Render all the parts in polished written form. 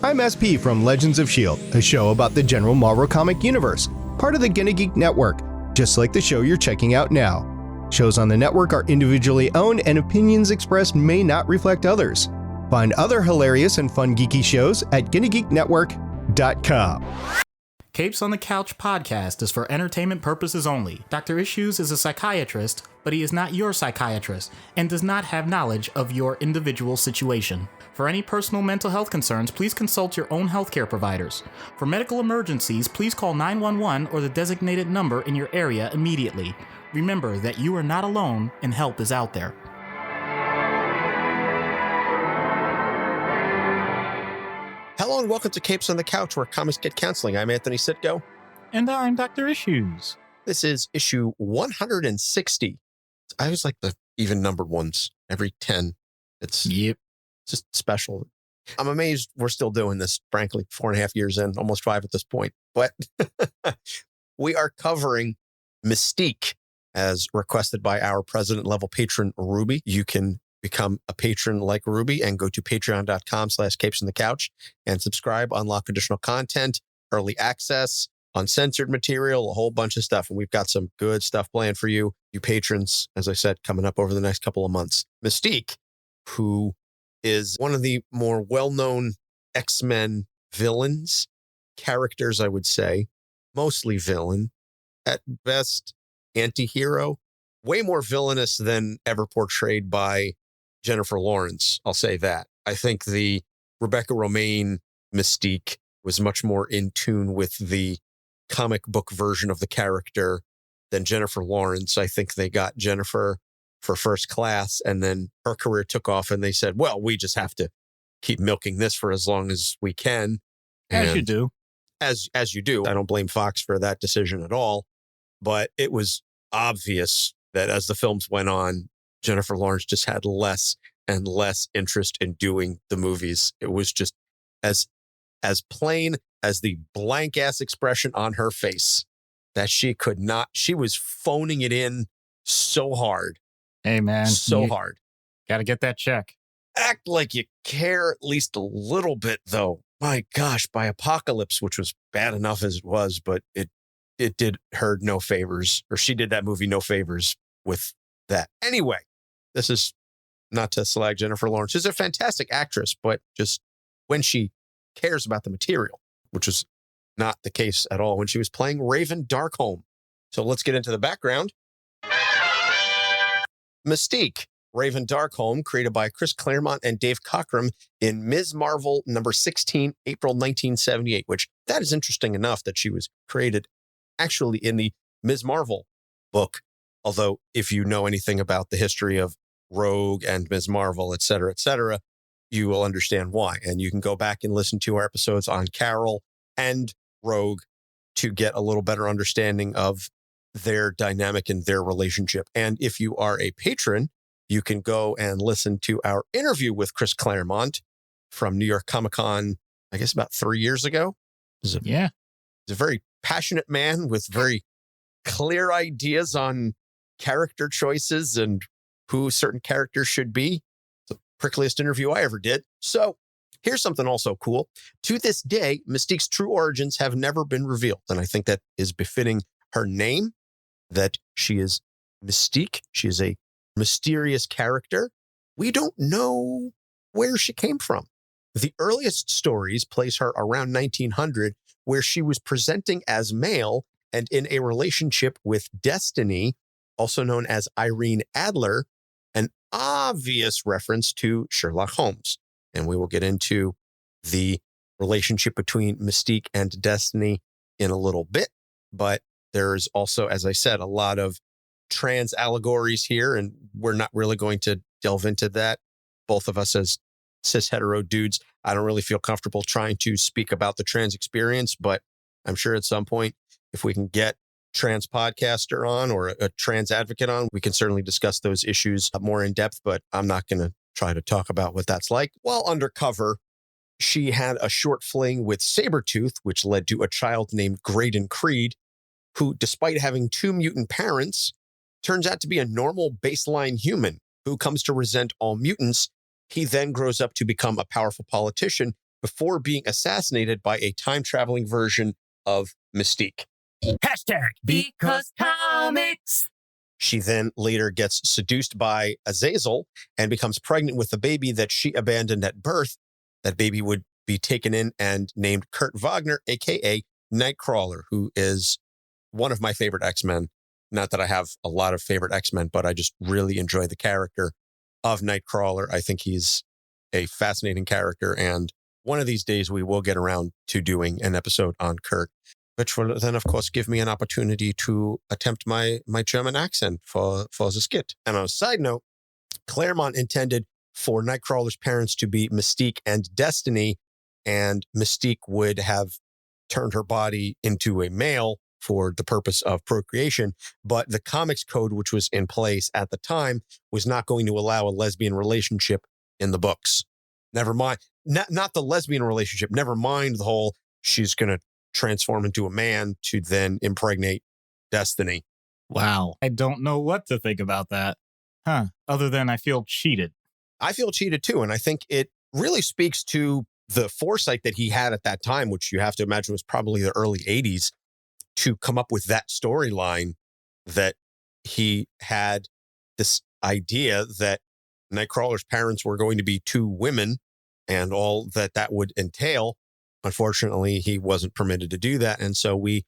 I'm SP from Legends of S.H.I.E.L.D., a show about the general Marvel comic universe, part of the Gonna Geek Network, just like the show you're checking out now. Shows on the network are individually owned and opinions expressed may not reflect others. Find other hilarious and fun geeky shows at GonnaGeekNetwork.com. Capes on the Couch podcast is for entertainment purposes only. Dr. Issues is a psychiatrist, but he is not your psychiatrist and does not have knowledge of your individual situation. For any personal mental health concerns, please consult your own healthcare providers. For medical emergencies, please call 911 or the designated number in your area immediately. Remember that you are not alone and help is out there. Hello and welcome to Capes on the Couch, where comics get counseling. I'm Anthony Sitko. And I'm Dr. Issues. This is issue 160. I always like the even numbered ones, every 10. It's just special. I'm amazed we're still doing this, frankly, 4.5 years in, almost 5 at this point. But we are covering Mystique as requested by our president level patron, Ruby. You can become a patron like Ruby and go to patreon.com/capesonthecouch and subscribe, unlock additional content, early access, uncensored material, a whole bunch of stuff. And we've got some good stuff planned for you patrons, as I said, coming up over the next couple of months. Mystique, who is one of the more well-known X-Men villains, characters, I would say, mostly villain, at best anti-hero, way more villainous than ever portrayed by Jennifer Lawrence. I'll say that. I think the Rebecca Romijn Mystique was much more in tune with the comic book version of the character than Jennifer Lawrence. I think they got Jennifer for First Class, and then her career took off and they said, well, we just have to keep milking this for as long as we can. As you do. As you do. I don't blame Foxx for that decision at all. But it was obvious that as the films went on, Jennifer Lawrence just had less and less interest in doing the movies. It was just as plain as the blank ass expression on her face that she could not. She was phoning it in so hard. Hey, man. So hard. Got to get that check. Act like you care at least a little bit, though. My gosh, by Apocalypse, which was bad enough as it was, but it did her no favors, or she did that movie no favors with that. Anyway, this is not to slag Jennifer Lawrence. She's a fantastic actress, but just when she cares about the material, which was not the case at all when she was playing Raven Darkholme. So let's get into the background. Mystique, Raven Darkholme, created by Chris Claremont and Dave Cockrum in Ms. Marvel number 16, April 1978, which that is interesting enough that she was created actually in the Ms. Marvel book. Although if you know anything about the history of Rogue and Ms. Marvel, et cetera, you will understand why. And you can go back and listen to our episodes on Carol and Rogue to get a little better understanding of their dynamic and their relationship. And if you are a patron, you can go and listen to our interview with Chris Claremont from New York Comic Con, I guess about 3 years ago. He's a very passionate man with very clear ideas on character choices and who certain characters should be. It's the prickliest interview I ever did. So here's something also cool. To this day, Mystique's true origins have never been revealed. And I think that is befitting her name, that she is Mystique. She is a mysterious character. We don't know where she came from. The earliest stories place her around 1900, where she was presenting as male and in a relationship with Destiny, also known as Irene Adler, an obvious reference to Sherlock Holmes. And we will get into the relationship between Mystique and Destiny in a little bit. But there's also, as I said, a lot of trans allegories here, and we're not really going to delve into that. Both of us as cis hetero dudes, I don't really feel comfortable trying to speak about the trans experience, but I'm sure at some point, if we can get trans podcaster on or a trans advocate on, we can certainly discuss those issues more in depth, but I'm not going to try to talk about what that's like. While undercover, she had a short fling with Sabretooth, which led to a child named Graydon Creed, who, despite having 2 mutant parents, turns out to be a normal baseline human who comes to resent all mutants. He then grows up to become a powerful politician before being assassinated by a time-traveling version of Mystique. Because comics. She then later gets seduced by Azazel and becomes pregnant with the baby that she abandoned at birth. That baby would be taken in and named Kurt Wagner, a.k.a. Nightcrawler, who is one of my favorite X-Men. Not that I have a lot of favorite X-Men, but I just really enjoy the character of Nightcrawler. I think he's a fascinating character, and one of these days we will get around to doing an episode on Kurt, which will then, of course, give me an opportunity to attempt my German accent for the skit. And on a side note, Claremont intended for Nightcrawler's parents to be Mystique and Destiny, and Mystique would have turned her body into a male for the purpose of procreation, but the comics code, which was in place at the time, was not going to allow a lesbian relationship in the books. Never mind, not the lesbian relationship, never mind the whole she's going to transform into a man to then impregnate Destiny. Wow. I don't know what to think about that. Other than I feel cheated. I feel cheated too, and I think it really speaks to the foresight that he had at that time, which you have to imagine was probably the early 80s, to come up with that storyline, that he had this idea that Nightcrawler's parents were going to be two women and all that would entail. Unfortunately, he wasn't permitted to do that. And so we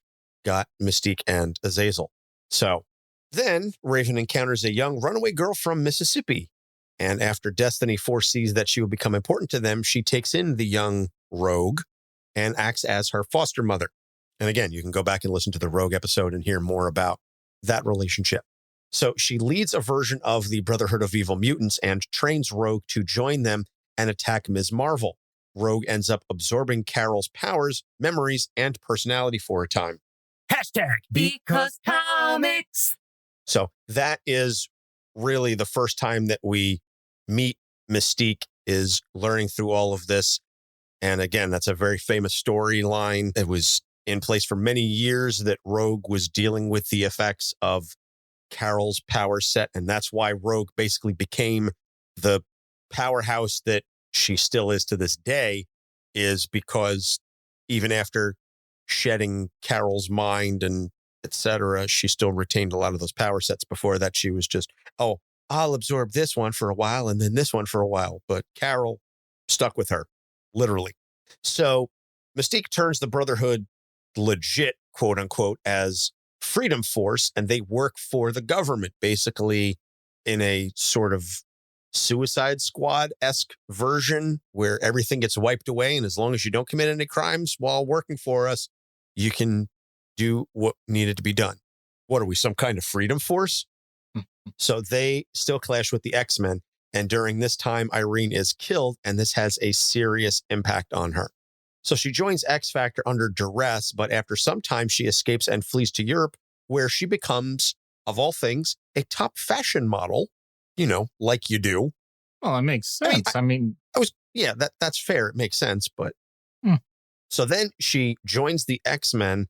got Mystique and Azazel. So then Raven encounters a young runaway girl from Mississippi. And after Destiny foresees that she will become important to them, she takes in the young rogue and acts as her foster mother. And again, you can go back and listen to the Rogue episode and hear more about that relationship. So she leads a version of the Brotherhood of Evil Mutants and trains Rogue to join them and attack Ms. Marvel. Rogue ends up absorbing Carol's powers, memories, and personality for a time. Because comics. So that is really the first time that we meet Mystique, is learning through all of this. And again, that's a very famous storyline. It was in place for many years that Rogue was dealing with the effects of Carol's power set. And that's why Rogue basically became the powerhouse that she still is to this day, is because even after shedding Carol's mind and etc., she still retained a lot of those power sets. Before that, she was just, oh, I'll absorb this one for a while and then this one for a while. But Carol stuck with her, literally. So Mystique turns the Brotherhood legit, quote unquote, as Freedom Force, and they work for the government, basically in a sort of Suicide Squad-esque version where everything gets wiped away. And as long as you don't commit any crimes while working for us, you can do what needed to be done. What are we, some kind of freedom force? So they still clash with the X-Men. And during this time, Irene is killed, and this has a serious impact on her. So she joins X-Factor under duress, but after some time, she escapes and flees to Europe, where she becomes, of all things, a top fashion model, you know, like you do. Well, it makes sense. That's fair. It makes sense. But So then she joins the X-Men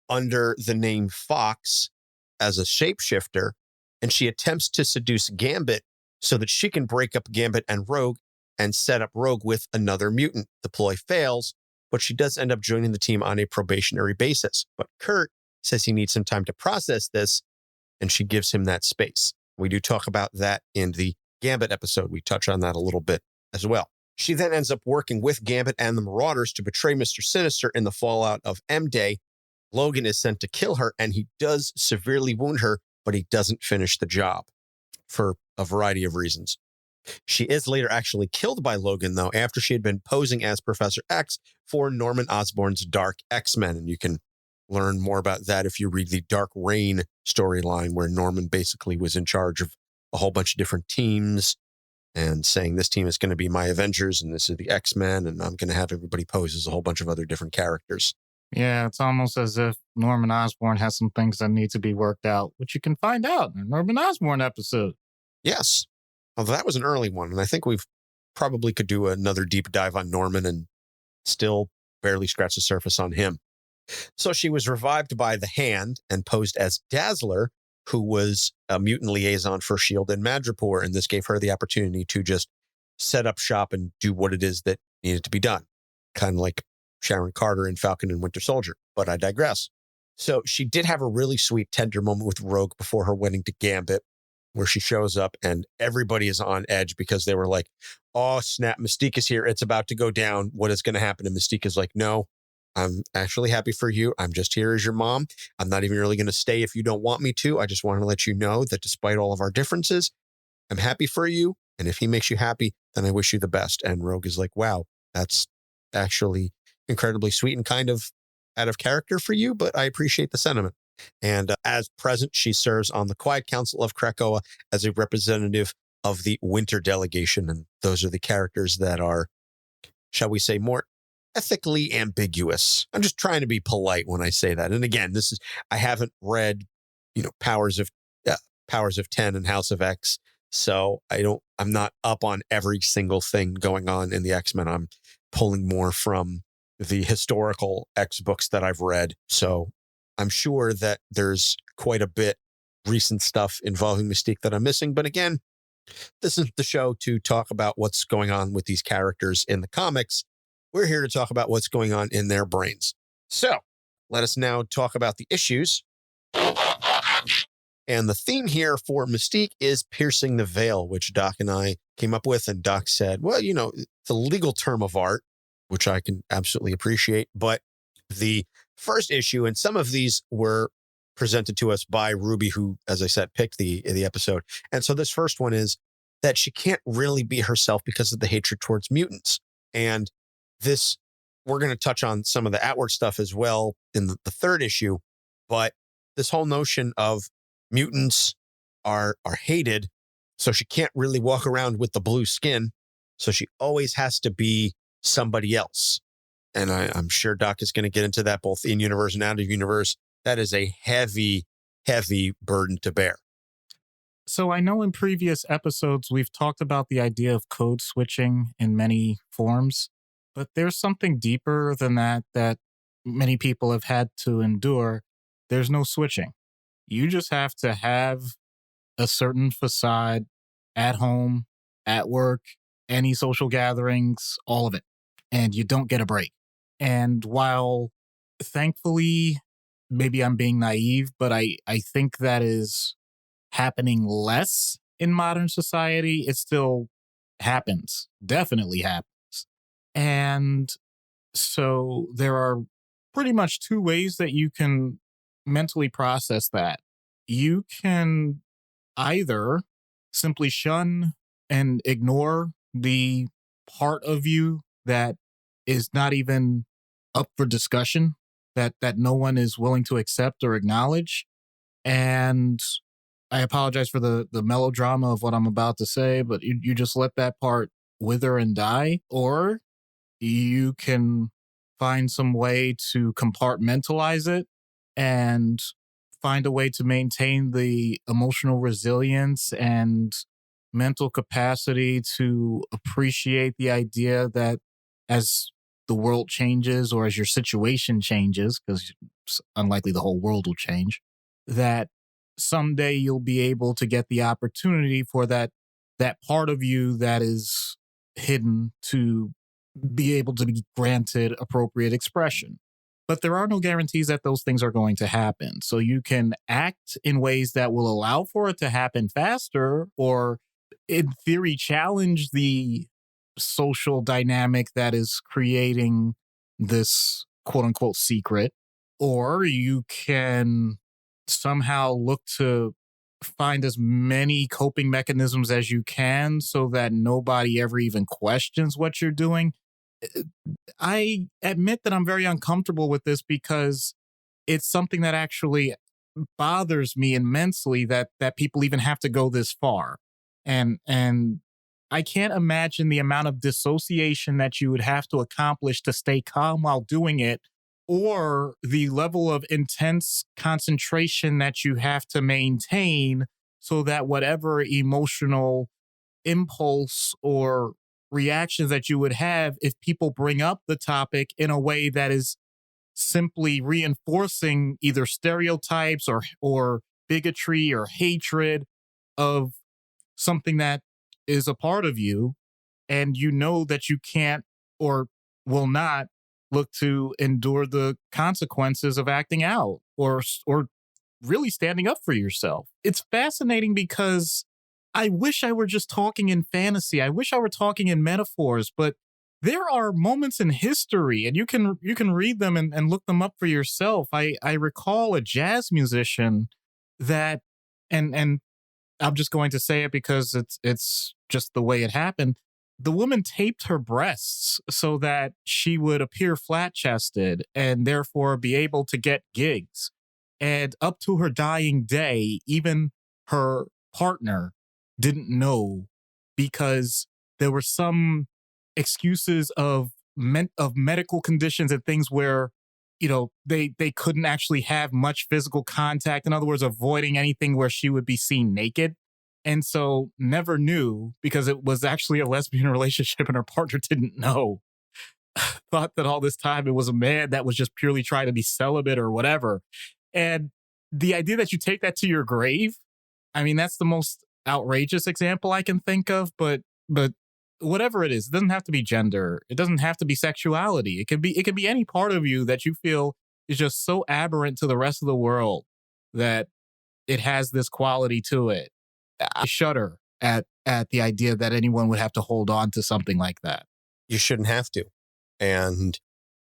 under the name Foxx as a shapeshifter, and she attempts to seduce Gambit so that she can break up Gambit and Rogue and set up Rogue with another mutant. The ploy fails, but she does end up joining the team on a probationary basis. But Kurt says he needs some time to process this, and she gives him that space. We do talk about that in the Gambit episode. We touch on that a little bit as well. She then ends up working with Gambit and the Marauders to betray Mister Sinister in the fallout of M-Day. Logan is sent to kill her, and he does severely wound her, but he doesn't finish the job for a variety of reasons. She is later actually killed by Logan, though, after she had been posing as Professor X for Norman Osborn's Dark X-Men. And you can learn more about that if you read the Dark Reign storyline, where Norman basically was in charge of a whole bunch of different teams and saying, this team is going to be my Avengers and this is the X-Men, and I'm going to have everybody pose as a whole bunch of other different characters. Yeah, it's almost as if Norman Osborn has some things that need to be worked out, which you can find out in a Norman Osborn episode. Yes. Although that was an early one, and I think we've probably could do another deep dive on Norman and still barely scratch the surface on him. So she was revived by the Hand and posed as Dazzler, who was a mutant liaison for S.H.I.E.L.D. and Madripoor, and this gave her the opportunity to just set up shop and do what it is that needed to be done. kind of like Sharon Carter in Falcon and Winter Soldier, but I digress. So she did have a really sweet, tender moment with Rogue before her wedding to Gambit, where she shows up and everybody is on edge because they were like, oh, snap, Mystique is here. It's about to go down. What is going to happen? And Mystique is like, no, I'm actually happy for you. I'm just here as your mom. I'm not even really going to stay if you don't want me to. I just want to let you know that despite all of our differences, I'm happy for you. And if he makes you happy, then I wish you the best. And Rogue is like, wow, that's actually incredibly sweet and kind of out of character for you, but I appreciate the sentiment. And as present, she serves on the Quiet Council of Krakoa as a representative of the Winter Delegation. And those are the characters that are, shall we say, more ethically ambiguous. I'm just trying to be polite when I say that. And again, I haven't read, Powers of 10 and House of X. So I'm not up on every single thing going on in the X-Men. I'm pulling more from the historical X books that I've read. So I'm sure that there's quite a bit recent stuff involving Mystique that I'm missing. But again, this isn't the show to talk about what's going on with these characters in the comics. We're here to talk about what's going on in their brains. So let us now talk about the issues. And the theme here for Mystique is piercing the veil, which Doc and I came up with. And Doc said, well, it's a legal term of art, which I can absolutely appreciate. But the first issue, and some of these were presented to us by Ruby, who, as I said, picked the episode. And so this first one is that she can't really be herself because of the hatred towards mutants. And this, we're going to touch on some of the outward stuff as well in the third issue. But this whole notion of mutants are hated, so she can't really walk around with the blue skin. So she always has to be somebody else. And I'm sure Doc is going to get into that both in universe and out of universe. That is a heavy, heavy burden to bear. So I know in previous episodes, we've talked about the idea of code switching in many forms, but there's something deeper than that many people have had to endure. There's no switching. You just have to have a certain facade at home, at work, any social gatherings, all of it. And you don't get a break. And while thankfully, maybe I'm being naive, but I think that is happening less in modern society. It still happens, definitely happens. And so there are pretty much two ways that you can mentally process that. You can either simply shun and ignore the part of you that is not even up for discussion, that no one is willing to accept or acknowledge. And I apologize for the melodrama of what I'm about to say, but you just let that part wither and die. Or you can find some way to compartmentalize it and find a way to maintain the emotional resilience and mental capacity to appreciate the idea that as the world changes or as your situation changes, because it's unlikely the whole world will change, that someday you'll be able to get the opportunity for that part of you that is hidden to be able to be granted appropriate expression. But there are no guarantees that those things are going to happen. So you can act in ways that will allow for it to happen faster, or in theory, challenge the social dynamic that is creating this quote unquote secret. Or you can somehow look to find as many coping mechanisms as you can so that nobody ever even questions what you're doing. I admit that I'm very uncomfortable with this because it's something that actually bothers me immensely that people even have to go this far. And I can't imagine the amount of dissociation that you would have to accomplish to stay calm while doing it, or the level of intense concentration that you have to maintain so that whatever emotional impulse or reactions that you would have if people bring up the topic in a way that is simply reinforcing either stereotypes or bigotry or hatred of something that is a part of you, and you know that you can't, or will not look to endure the consequences of acting out or really standing up for yourself. It's fascinating because I wish I were just talking in fantasy. I wish I were talking in metaphors, but there are moments in history, and you can read them and look them up for yourself. I recall a jazz musician that, and I'm just going to say it because it's just the way it happened. The woman taped her breasts so that she would appear flat-chested and therefore be able to get gigs. And up to her dying day, even her partner didn't know, because there were some excuses of medical conditions and things where, they couldn't actually have much physical contact. In other words, avoiding anything where she would be seen naked. And so never knew, because it was actually a lesbian relationship and her partner didn't know. Thought that all this time it was a man that was just purely trying to be celibate or whatever. And the idea that you take that to your grave, I mean, that's the most outrageous example I can think of, but whatever it is, it doesn't have to be gender. It doesn't have to be sexuality. It could be any part of you that you feel is just so aberrant to the rest of the world that it has this quality to it. I shudder at the idea that anyone would have to hold on to something like that. You shouldn't have to. And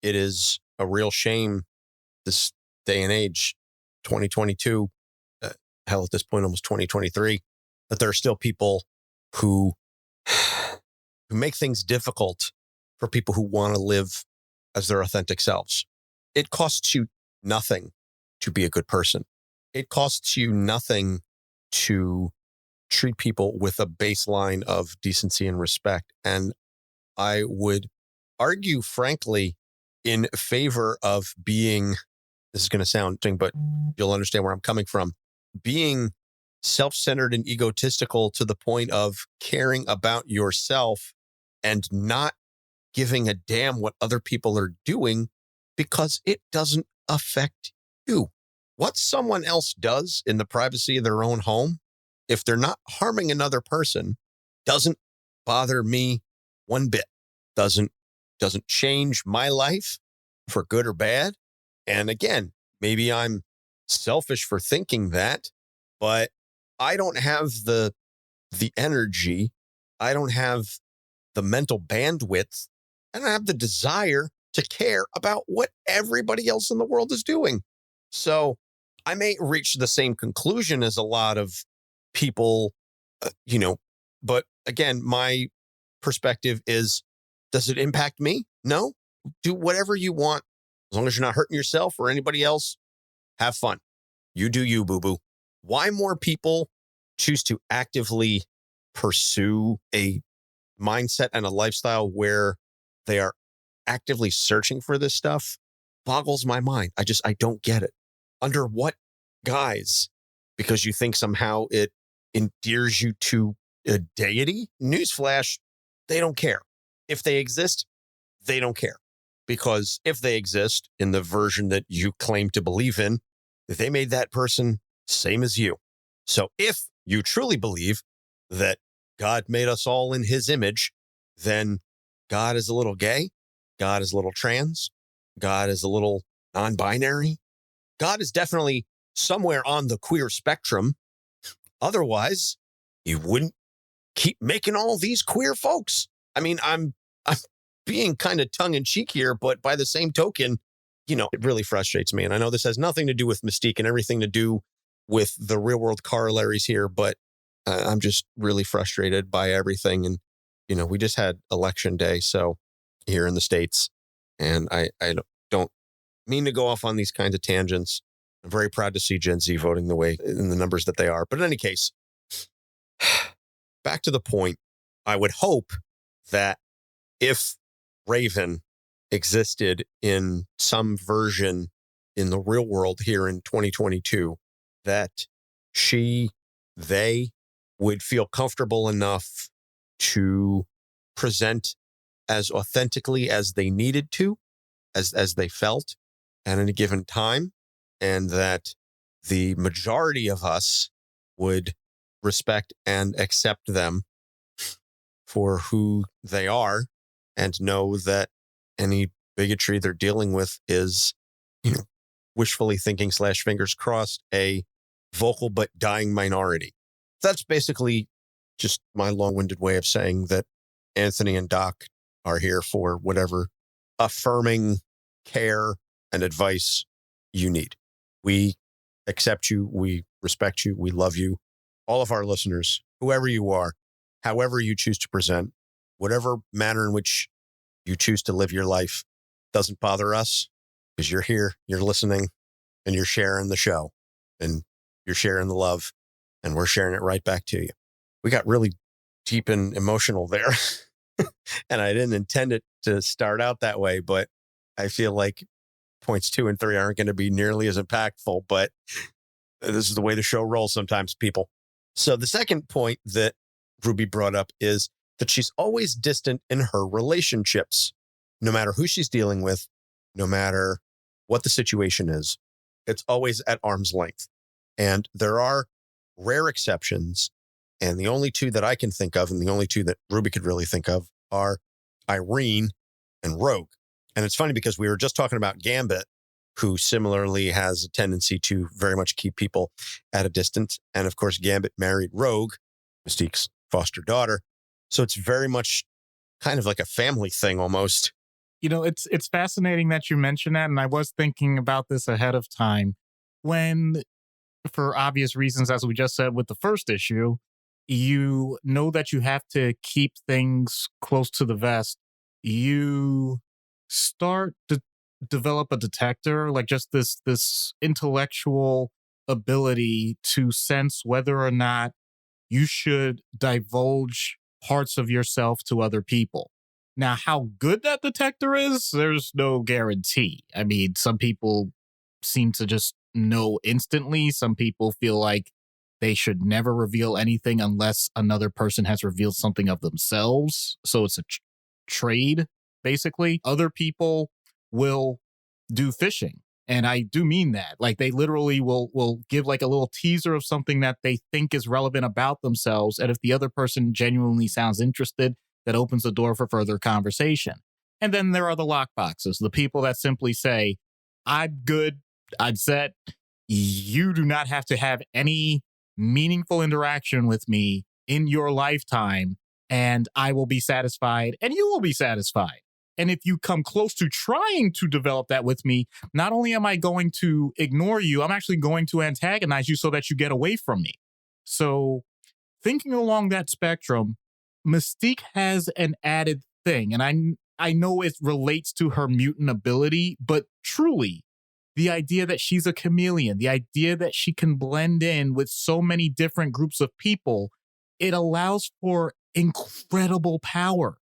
it is a real shame this day and age, 2022, hell, at this point, almost 2023, that there are still people who make things difficult for people who want to live as their authentic selves. It costs you nothing to be a good person. It costs you nothing to treat people with a baseline of decency and respect. And I would argue, frankly, in favor of being, this is going to sound, but you'll understand where I'm coming from, being self-centered and egotistical to the point of caring about yourself and not giving a damn what other people are doing, because it doesn't affect you. What someone else does in the privacy of their own home, if they're not harming another person, doesn't bother me one bit. Doesn't change my life for good or bad. And again, maybe I'm selfish for thinking that, but I don't have the energy. I don't have the mental bandwidth. I don't have the desire to care about what everybody else in the world is doing. So I may reach the same conclusion as a lot of people, but again, my perspective is, does it impact me? No. Do whatever you want. As long as you're not hurting yourself or anybody else, have fun. You do you, boo-boo. Why more people choose to actively pursue a mindset and a lifestyle where they are actively searching for this stuff boggles my mind. I don't get it. Under what guise? Because you think somehow it endears you to a deity? Newsflash, they don't care. If they exist, they don't care. Because if they exist in the version that you claim to believe in, they made that person same as you. So if you truly believe that God made us all in his image, then God is a little gay, God is a little trans, God is a little non-binary. God is definitely somewhere on the queer spectrum. Otherwise, he wouldn't keep making all these queer folks. I mean, I'm being kind of tongue-in-cheek here, but by the same token, it really frustrates me. And I know this has nothing to do with Mystique and everything to do with the real-world corollaries here, but I'm just really frustrated by everything. And, we just had election day, so here in the States, and I don't mean to go off on these kinds of tangents. I'm very proud to see Gen Z voting the way in the numbers that they are. But in any case, back to the point, I would hope that if Raven existed in some version in the real world here in 2022, that they would feel comfortable enough to present as authentically as they needed to, as they felt at any given time, and that the majority of us would respect and accept them for who they are and know that any bigotry they're dealing with is, wishfully thinking / fingers crossed, a vocal but dying minority. That's basically just my long-winded way of saying that Anthony and Doc are here for whatever affirming care and advice you need. We accept you. We respect you. We love you. All of our listeners, whoever you are, however you choose to present, whatever manner in which you choose to live your life, doesn't bother us because you're here, you're listening, and you're sharing the show, and you're sharing the love, and we're sharing it right back to you. We got really deep and emotional there. And I didn't intend it to start out that way, but I feel like points 2 and 3 aren't going to be nearly as impactful, but this is the way the show rolls sometimes, people. So the second point that Ruby brought up is that she's always distant in her relationships, no matter who she's dealing with, no matter what the situation is. It's always at arm's length. And there are rare exceptions. And the only two that I can think of, and the only two that Ruby could really think of, are Irene and Rogue. And it's funny because we were just talking about Gambit, who similarly has a tendency to very much keep people at a distance. And of course, Gambit married Rogue, Mystique's foster daughter. So it's very much kind of like a family thing almost. It's fascinating that you mention that. And I was thinking about this ahead of time when, for obvious reasons, as we just said with the first issue, you know that you have to keep things close to the vest. You start to develop a detector, like just this intellectual ability to sense whether or not you should divulge parts of yourself to other people. Now, how good that detector is, there's no guarantee. I mean, some people seem to just know instantly. Some people feel like they should never reveal anything unless another person has revealed something of themselves. So it's a trade, basically. Other people will do phishing. And I do mean that. Like they literally will give like a little teaser of something that they think is relevant about themselves. And if the other person genuinely sounds interested, that opens the door for further conversation. And then there are the lockboxes, the people that simply say, I'm good, I'm set. You do not have to have any meaningful interaction with me in your lifetime, and I will be satisfied, and you will be satisfied. And if you come close to trying to develop that with me, not only am I going to ignore you, I'm actually going to antagonize you so that you get away from me. So thinking along that spectrum, Mystique has an added thing, and I know it relates to her mutant ability, but truly, the idea that she's a chameleon, the idea that she can blend in with so many different groups of people, it allows for incredible power.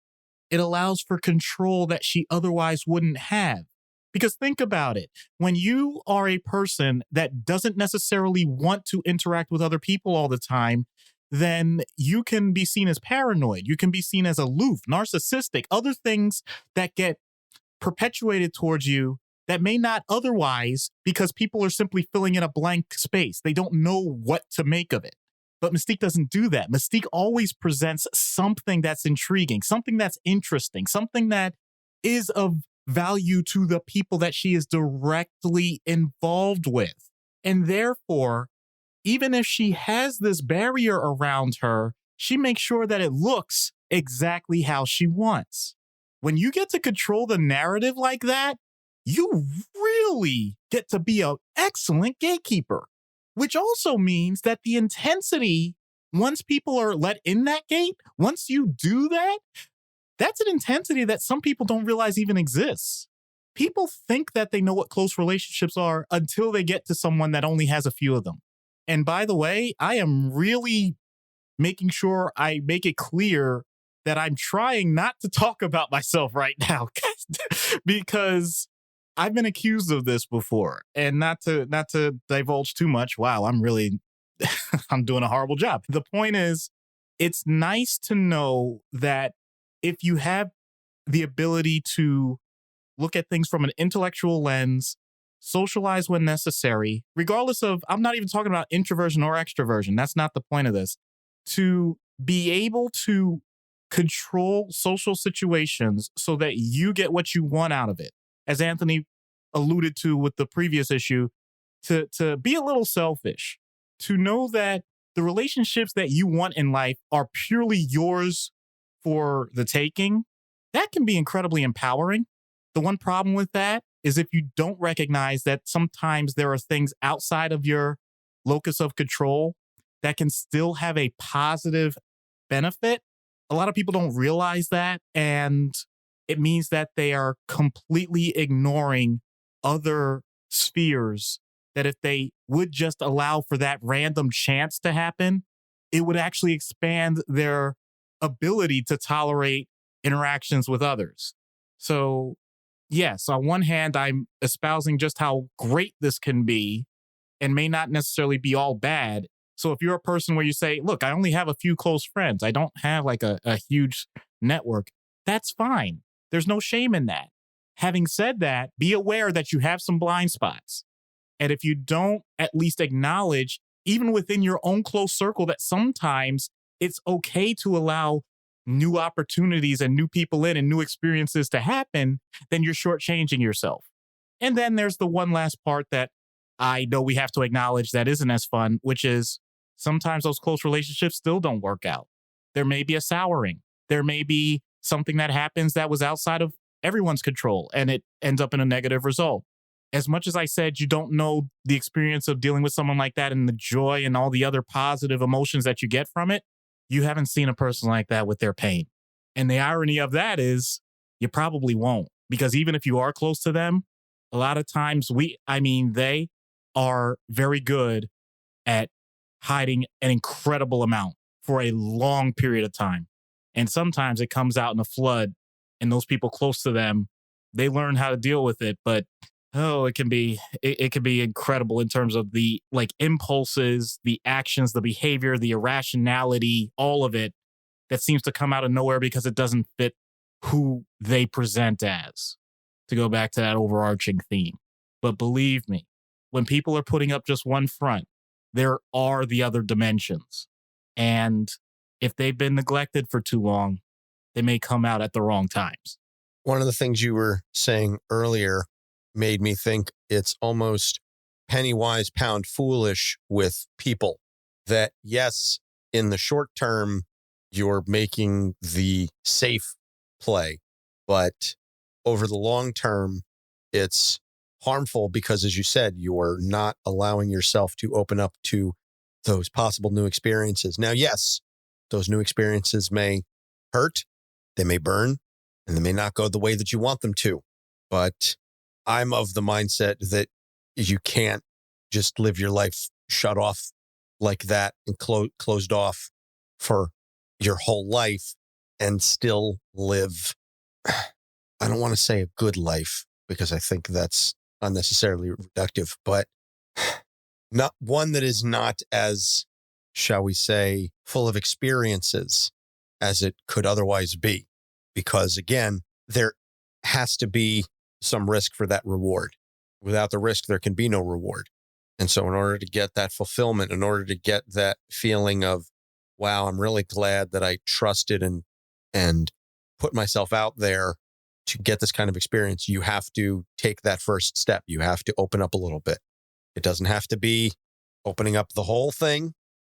It allows for control that she otherwise wouldn't have. Because think about it. When you are a person that doesn't necessarily want to interact with other people all the time, then you can be seen as paranoid. You can be seen as aloof, narcissistic, other things that get perpetuated towards you that may not otherwise, because people are simply filling in a blank space. They don't know what to make of it. But Mystique doesn't do that. Mystique always presents something that's intriguing, something that's interesting, something that is of value to the people that she is directly involved with. And therefore, even if she has this barrier around her, she makes sure that it looks exactly how she wants. When you get to control the narrative like that, you really get to be an excellent gatekeeper, which also means that the intensity, once people are let in that gate, once you do that, that's an intensity that some people don't realize even exists. People think that they know what close relationships are until they get to someone that only has a few of them. And by the way, I am really making sure I make it clear that I'm trying not to talk about myself right now because I've been accused of this before, and not to divulge too much. Wow, I'm doing a horrible job. The point is, it's nice to know that if you have the ability to look at things from an intellectual lens, socialize when necessary, regardless of, I'm not even talking about introversion or extroversion. That's not the point of this. To be able to control social situations so that you get what you want out of it. As Anthony alluded to with the previous issue, to be a little selfish, to know that the relationships that you want in life are purely yours for the taking, that can be incredibly empowering. The one problem with that is if you don't recognize that sometimes there are things outside of your locus of control that can still have a positive benefit. A lot of people don't realize that, and it means that they are completely ignoring other spheres that if they would just allow for that random chance to happen, it would actually expand their ability to tolerate interactions with others. So, yes, on one hand, I'm espousing just how great this can be and may not necessarily be all bad. So if you're a person where you say, look, I only have a few close friends, I don't have like a huge network, that's fine. There's no shame in that. Having said that, be aware that you have some blind spots. And if you don't at least acknowledge, even within your own close circle, that sometimes it's okay to allow new opportunities and new people in and new experiences to happen, then you're shortchanging yourself. And then there's the one last part that I know we have to acknowledge that isn't as fun, which is sometimes those close relationships still don't work out. There may be a souring. There may be something that happens that was outside of everyone's control and it ends up in a negative result. As much as I said, you don't know the experience of dealing with someone like that and the joy and all the other positive emotions that you get from it, you haven't seen a person like that with their pain. And the irony of that is you probably won't, because even if you are close to them, a lot of times they are very good at hiding an incredible amount for a long period of time. And sometimes it comes out in a flood, and those people close to them, they learn how to deal with it. But it can be incredible in terms of the impulses, the actions, the behavior, the irrationality, all of it that seems to come out of nowhere because it doesn't fit who they present as, to go back to that overarching theme. But believe me, when people are putting up just one front, there are the other dimensions. And if they've been neglected for too long, they may come out at the wrong times. One of the things you were saying earlier made me think it's almost penny wise, pound foolish with people. That yes, in the short term, you're making the safe play, but over the long term, it's harmful because, as you said, you're not allowing yourself to open up to those possible new experiences. Now, yes, those new experiences may hurt, they may burn, and they may not go the way that you want them to. But I'm of the mindset that you can't just live your life shut off like that and closed off for your whole life and still live, I don't want to say a good life because I think that's unnecessarily reductive, but not one that is not as, shall we say, full of experiences as it could otherwise be. Because again, there has to be some risk for that reward. Without the risk, there can be no reward. And so in order to get that fulfillment, in order to get that feeling of, wow, I'm really glad that I trusted and put myself out there to get this kind of experience, you have to take that first step. You have to open up a little bit. It doesn't have to be opening up the whole thing.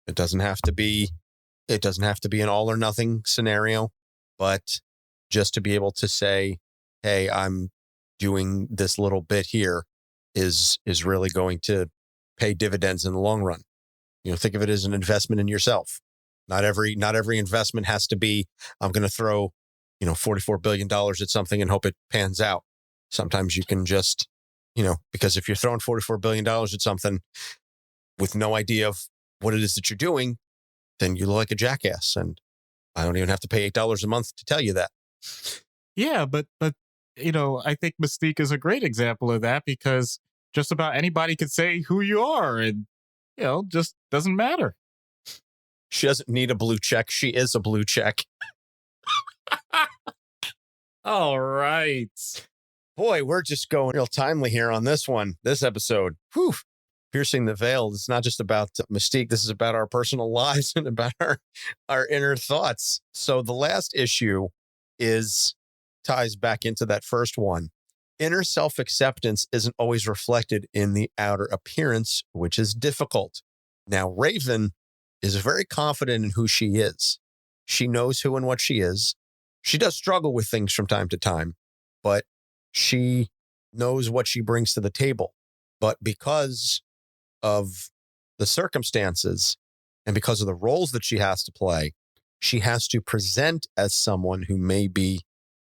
It doesn't have to be an all or nothing scenario, but just to be able to say, hey, I'm doing this little bit here is really going to pay dividends in the long run. Think of it as an investment in yourself. Not every investment has to be, I'm going to throw, $44 billion at something and hope it pans out. Sometimes you can just, because if you're throwing $44 billion at something with no idea of what it is that you're doing, then you look like a jackass. And I don't even have to pay $8 a month to tell you that. Yeah, but I think Mystique is a great example of that because just about anybody could say who you are and, just doesn't matter. She doesn't need a blue check. She is a blue check. All right. Boy, we're just going real timely here on this one, this episode. Whew. piercing the veil. It's not just about Mystique. This is about our personal lives and about our inner thoughts. So the last issue ties back into that first one. Inner self-acceptance isn't always reflected in the outer appearance, which is difficult. Now, Raven is very confident in who she is. She knows who and what she is. She does struggle with things from time to time, but she knows what she brings to the table. But because of the circumstances and because of the roles that she has to play, she has to present as someone who may be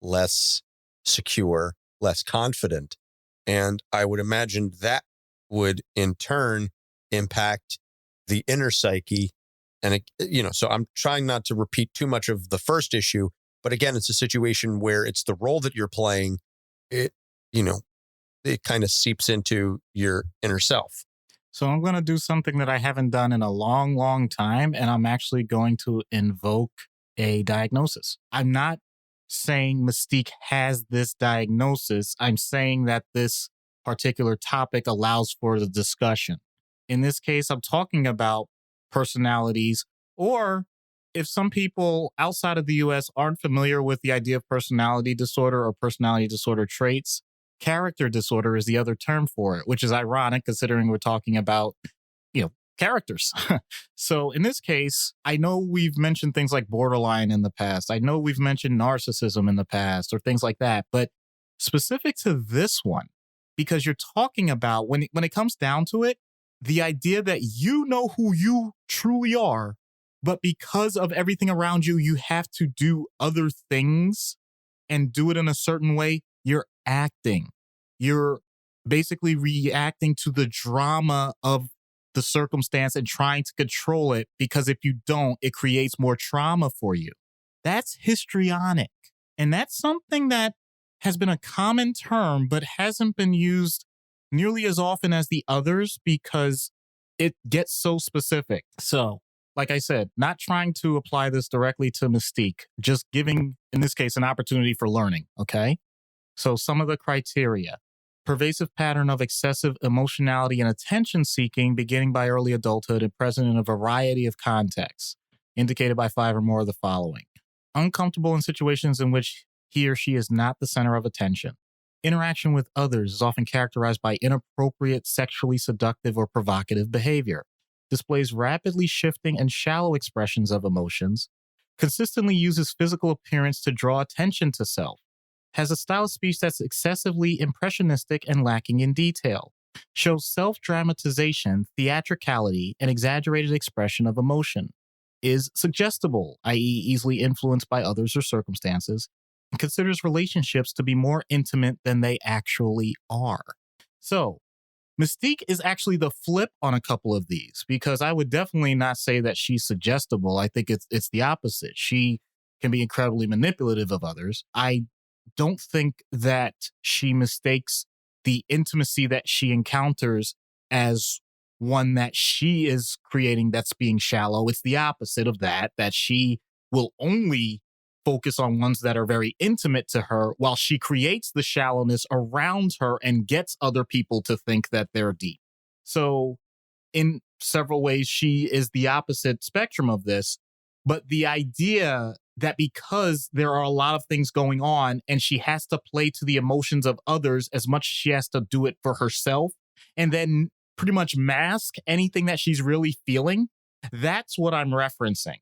less secure, less confident. And I would imagine that would in turn impact the inner psyche. And, so I'm trying not to repeat too much of the first issue, but again, it's a situation where it's the role that you're playing. It kind of seeps into your inner self. So I'm going to do something that I haven't done in a long, long time, and I'm actually going to invoke a diagnosis. I'm not saying Mystique has this diagnosis. I'm saying that this particular topic allows for the discussion. In this case, I'm talking about personalities, or if some people outside of the US aren't familiar with the idea of personality disorder or personality disorder traits, character disorder is the other term for it, which is ironic considering we're talking about, characters. So in this case, I know we've mentioned things like borderline in the past. I know we've mentioned narcissism in the past or things like that, but specific to this one, because you're talking about when it comes down to it, the idea that you know who you truly are, but because of everything around you, you have to do other things and do it in a certain way. You're acting. You're basically reacting to the drama of the circumstance and trying to control it, because if you don't, it creates more trauma for you. That's histrionic. And that's something that has been a common term, but hasn't been used nearly as often as the others because it gets so specific. So, like I said, not trying to apply this directly to Mystique, just giving, in this case, an opportunity for learning, okay? So some of the criteria: pervasive pattern of excessive emotionality and attention seeking beginning by early adulthood and present in a variety of contexts, indicated by 5 or more of the following. Uncomfortable in situations in which he or she is not the center of attention. Interaction with others is often characterized by inappropriate, sexually seductive, or provocative behavior. Displays rapidly shifting and shallow expressions of emotions. Consistently uses physical appearance to draw attention to self. Has a style of speech that's excessively impressionistic and lacking in detail. Shows self-dramatization, theatricality, and exaggerated expression of emotion. Is suggestible, i.e. easily influenced by others or circumstances, and considers relationships to be more intimate than they actually are. So, Mystique is actually the flip on a couple of these, because I would definitely not say that she's suggestible. I think it's the opposite. She can be incredibly manipulative of others. I don't think that she mistakes the intimacy that she encounters as one that she is creating that's being shallow. It's the opposite of that she will only focus on ones that are very intimate to her while she creates the shallowness around her and gets other people to think that they're deep. So in several ways, she is the opposite spectrum of this. But the idea that because there are a lot of things going on and she has to play to the emotions of others as much as she has to do it for herself, and then pretty much mask anything that she's really feeling, that's what I'm referencing.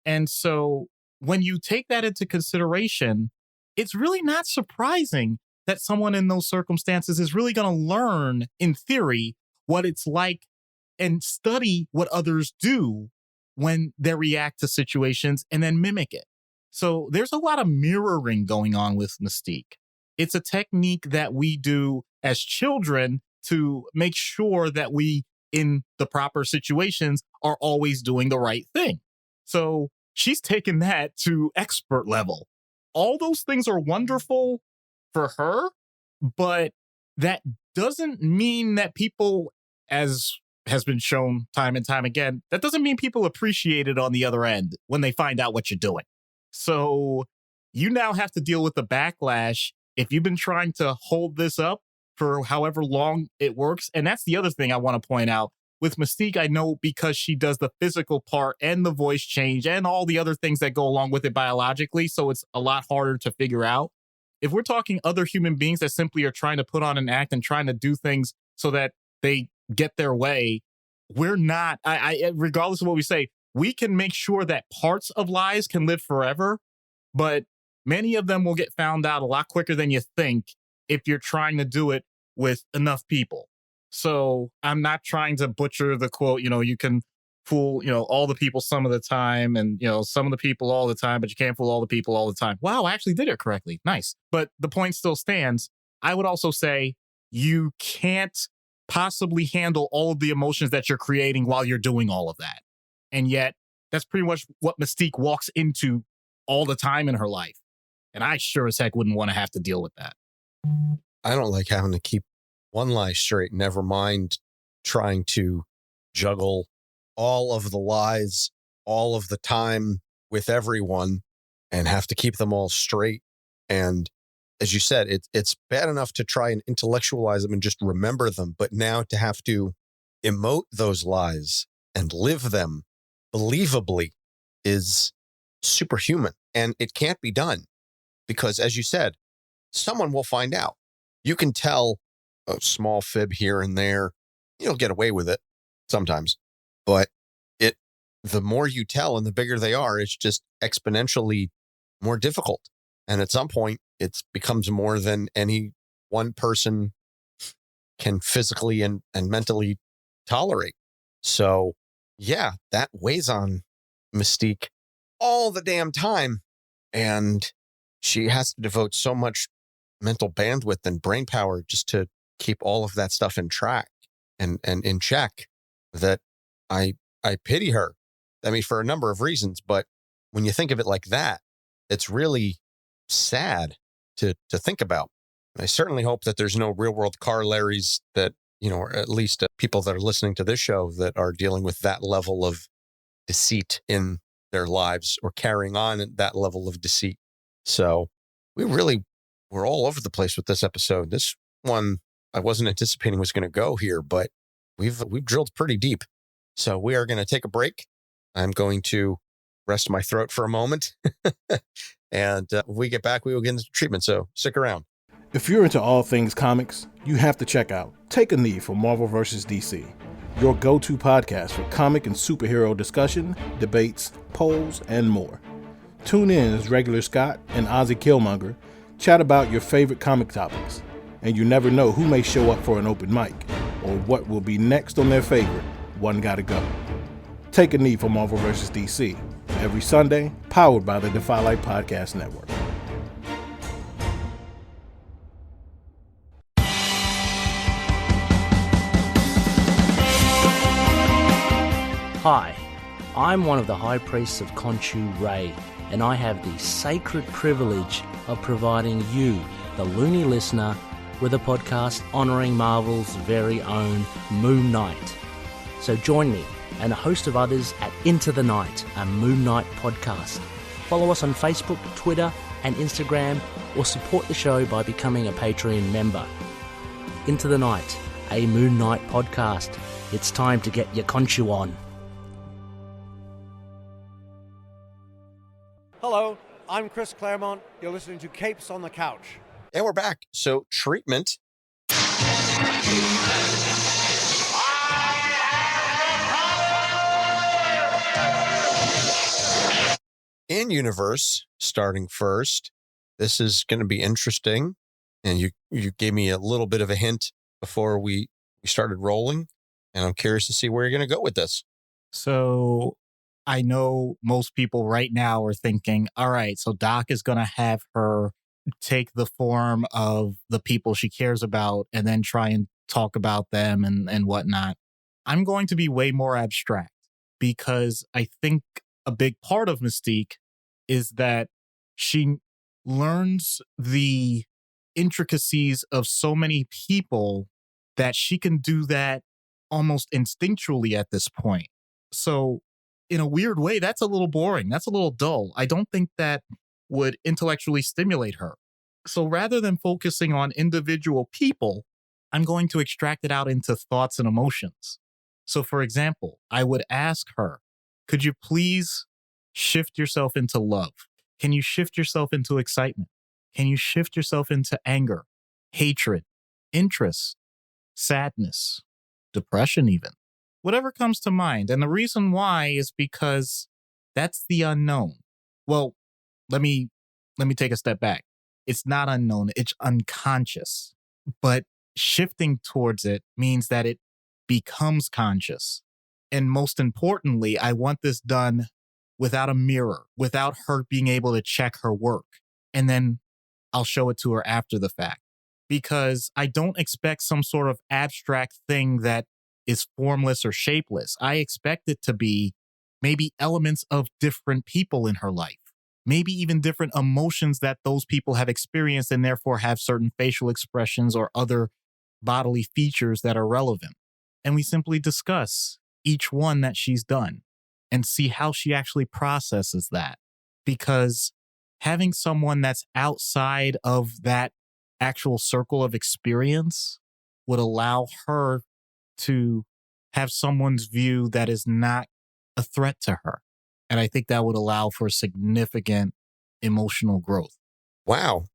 And so when you take that into consideration, it's really not surprising that someone in those circumstances is really going to learn, in theory, what it's like and study what others do when they react to situations and then mimic it. So there's a lot of mirroring going on with Mystique. It's a technique that we do as children to make sure that we, in the proper situations, are always doing the right thing. So she's taken that to expert level. All those things are wonderful for her, but that doesn't mean that people, as has been shown time and time again, that doesn't mean people appreciate it on the other end when they find out what you're doing. So you now have to deal with the backlash. If you've been trying to hold this up for however long it works. And that's the other thing I want to point out. With Mystique, I know because she does the physical part and the voice change and all the other things that go along with it biologically, so it's a lot harder to figure out. If we're talking other human beings that simply are trying to put on an act and trying to do things so that they get their way, we're not, regardless of what we say, we can make sure that parts of lies can live forever, but many of them will get found out a lot quicker than you think if you're trying to do it with enough people. So I'm not trying to butcher the quote, you can fool, all the people some of the time and, some of the people all the time, but you can't fool all the people all the time. Wow, I actually did it correctly. Nice. But the point still stands. I would also say you can't possibly handle all of the emotions that you're creating while you're doing all of that. And yet that's pretty much what Mystique walks into all the time in her life. And I sure as heck wouldn't want to have to deal with that. I don't like having to keep one lie straight, never mind trying to juggle all of the lies all of the time with everyone and have to keep them all straight. And as you said, it's bad enough to try and intellectualize them and just remember them, but now to have to emote those lies and live them believably is superhuman. And it can't be done because, as you said, someone will find out. You can tell a small fib here and there. You'll get away with it sometimes, but the more you tell and the bigger they are, it's just exponentially more difficult. And at some point, it becomes more than any one person can physically and mentally tolerate. So yeah, that weighs on Mystique all the damn time. And she has to devote so much mental bandwidth and brain power just to keep all of that stuff in track and in check that I pity her. I mean, for a number of reasons, but when you think of it like that, it's really sad to think about. And I certainly hope that there's no real world car Larrys that, or at least people that are listening to this show that are dealing with that level of deceit in their lives or carrying on that level of deceit. So we're all over the place with this episode. This one I wasn't anticipating was going to go here, but we've drilled pretty deep. So we are going to take a break. I'm going to rest my throat for a moment. And when we get back, we will get into treatment. So stick around. If you're into all things comics, you have to check out Take a Knee for Marvel vs. DC, your go-to podcast for comic and superhero discussion, debates, polls, and more. Tune in as Regular Scott and Ozzy Killmonger chat about your favorite comic topics, and you never know who may show up for an open mic or what will be next on their favorite One Gotta Go. Take a Knee for Marvel vs. DC, every Sunday, powered by the Defy Light Podcast Network. Hi, I'm one of the High Priests of Khonshu Ray, and I have the sacred privilege of providing you, the loony listener, with a podcast honouring Marvel's very own Moon Knight. So join me and a host of others at Into the Night, a Moon Knight podcast. Follow us on Facebook, Twitter and Instagram, or support the show by becoming a Patreon member. Into the Night, a Moon Knight podcast. It's time to get your Khonshu on. Hello, I'm Chris Claremont. You're listening to Capes on the Couch. And we're back. So treatment. In universe, starting first, this is going to be interesting. And you gave me a little bit of a hint before we started rolling. And I'm curious to see where you're going to go with this. So I know most people right now are thinking, all right, so Doc is going to have her take the form of the people she cares about and then try and talk about them and whatnot. I'm going to be way more abstract because I think a big part of Mystique is that she learns the intricacies of so many people that she can do that almost instinctually at this point. So in a weird way, that's a little boring. That's a little dull. I don't think that would intellectually stimulate her. So rather than focusing on individual people, I'm going to extract it out into thoughts and emotions. So, for example, I would ask her, could you please shift yourself into love? Can you shift yourself into excitement? Can you shift yourself into anger, hatred, interest, sadness, depression, even? Whatever comes to mind. And the reason why is because that's the unknown. Well, let me take a step back. It's not unknown, it's unconscious. But shifting towards it means that it becomes conscious. And most importantly, I want this done without a mirror, without her being able to check her work. And then I'll show it to her after the fact. Because I don't expect some sort of abstract thing that is formless or shapeless. I expect it to be maybe elements of different people in her life, maybe even different emotions that those people have experienced and therefore have certain facial expressions or other bodily features that are relevant. And we simply discuss each one that she's done and see how she actually processes that. Because having someone that's outside of that actual circle of experience would allow her to have someone's view that is not a threat to her. And I think that would allow for significant emotional growth. Wow.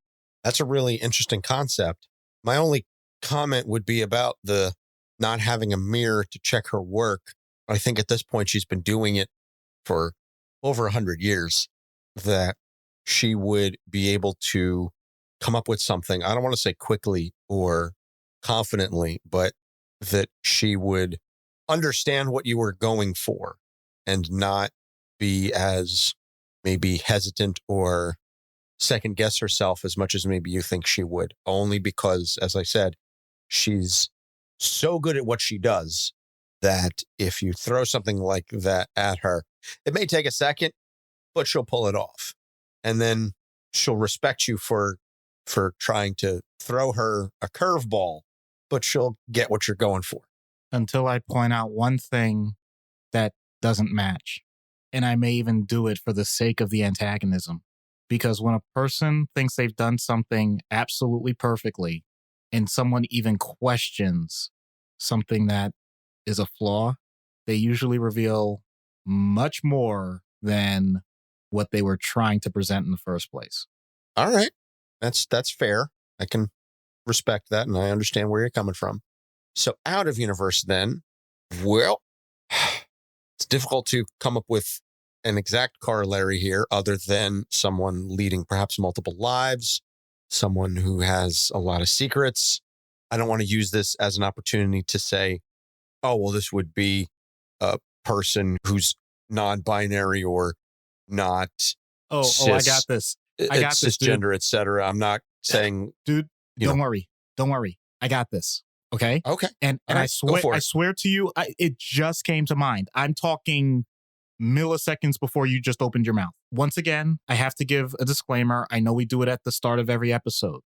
That's a really interesting concept. My only comment would be about the not having a mirror to check her work. I think at this point she's been doing it for over 100 years, that she would be able to come up with something. I don't want to say quickly or confidently, but that she would understand what you were going for and not be as maybe hesitant or second guess herself as much as maybe you think she would, only because, as I said, she's so good at what she does that if you throw something like that at her, it may take a second, but she'll pull it off. And then she'll respect you for trying to throw her a curveball, but she'll get what you're going for. Until I point out one thing that doesn't match. And I may even do it for the sake of the antagonism. Because when a person thinks they've done something absolutely perfectly and someone even questions something that is a flaw, they usually reveal much more than what they were trying to present in the first place. All right. That's fair. I can respect that, and I understand where you're coming from. So out of universe then, well, it's difficult to come up with an exact corollary here other than someone leading perhaps multiple lives, someone who has a lot of secrets. I don't want to use this as an opportunity to say, oh, well, this would be a person who's non-binary or not cis, I got this. I got this, cisgender, etc. I'm not saying, dude, don't worry. I got this. Okay. Okay. And right, I swear to you, it just came to mind. I'm talking milliseconds before you just opened your mouth. Once again, I have to give a disclaimer. I know we do it at the start of every episode,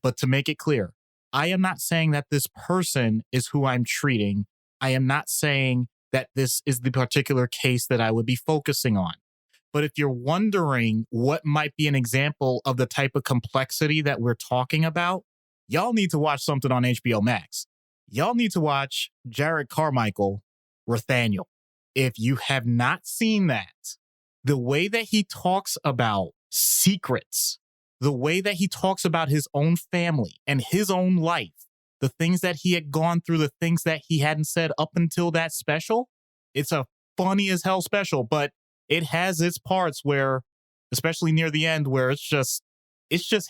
but to make it clear, I am not saying that this person is who I'm treating. I am not saying that this is the particular case that I would be focusing on. But if you're wondering what might be an example of the type of complexity that we're talking about, y'all need to watch something on HBO Max. Y'all need to watch Jared Carmichael, Nathaniel. If you have not seen that, the way that he talks about secrets, the way that he talks about his own family and his own life, the things that he had gone through, the things that he hadn't said up until that special, it's a funny as hell special, but it has its parts where, especially near the end, where it's just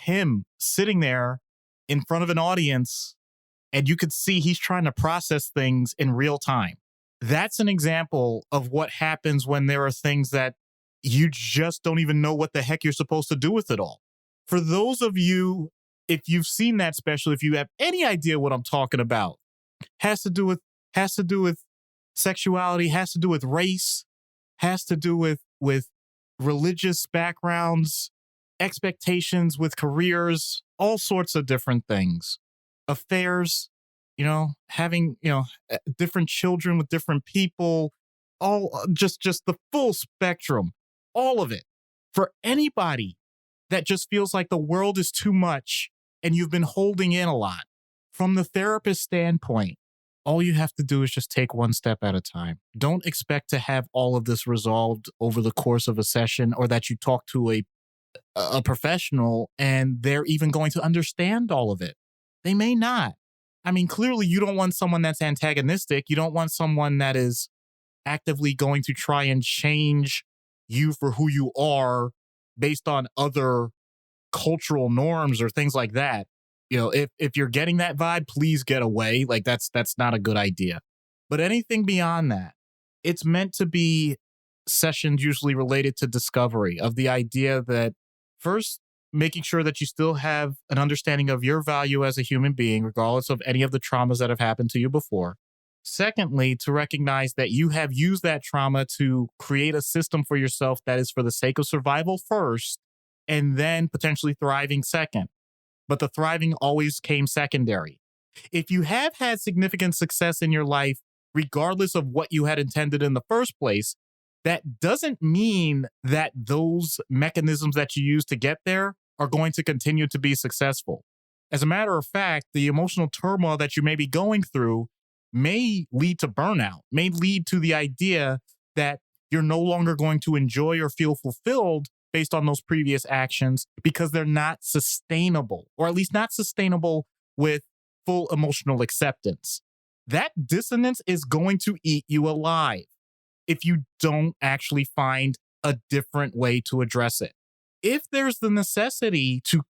him sitting there in front of an audience and you could see he's trying to process things in real time. That's an example of what happens when there are things that you just don't even know what the heck you're supposed to do with it all. For those of you, if you've seen that special, if you have any idea what I'm talking about, has to do with sexuality, has to do with race, has to do with religious backgrounds, expectations with careers, all sorts of different things, affairs, having, different children with different people, all just the full spectrum, all of it. For anybody that just feels like the world is too much and you've been holding in a lot, from the therapist standpoint, all you have to do is just take one step at a time. Don't expect to have all of this resolved over the course of a session, or that you talk to a professional and they're even going to understand all of it. They may not. I mean, clearly you don't want someone that's antagonistic. You don't want someone that is actively going to try and change you for who you are based on other cultural norms or things like that. If you're getting that vibe, please get away. Like that's not a good idea. But anything beyond that, it's meant to be sessions usually related to discovery of the idea that first, making sure that you still have an understanding of your value as a human being, regardless of any of the traumas that have happened to you before. Secondly, to recognize that you have used that trauma to create a system for yourself that is for the sake of survival first, and then potentially thriving second. But the thriving always came secondary. If you have had significant success in your life, regardless of what you had intended in the first place, that doesn't mean that those mechanisms that you use to get there are going to continue to be successful. As a matter of fact, the emotional turmoil that you may be going through may lead to burnout, may lead to the idea that you're no longer going to enjoy or feel fulfilled based on those previous actions because they're not sustainable, or at least not sustainable with full emotional acceptance. That dissonance is going to eat you alive if you don't actually find a different way to address it. If there's the necessity to,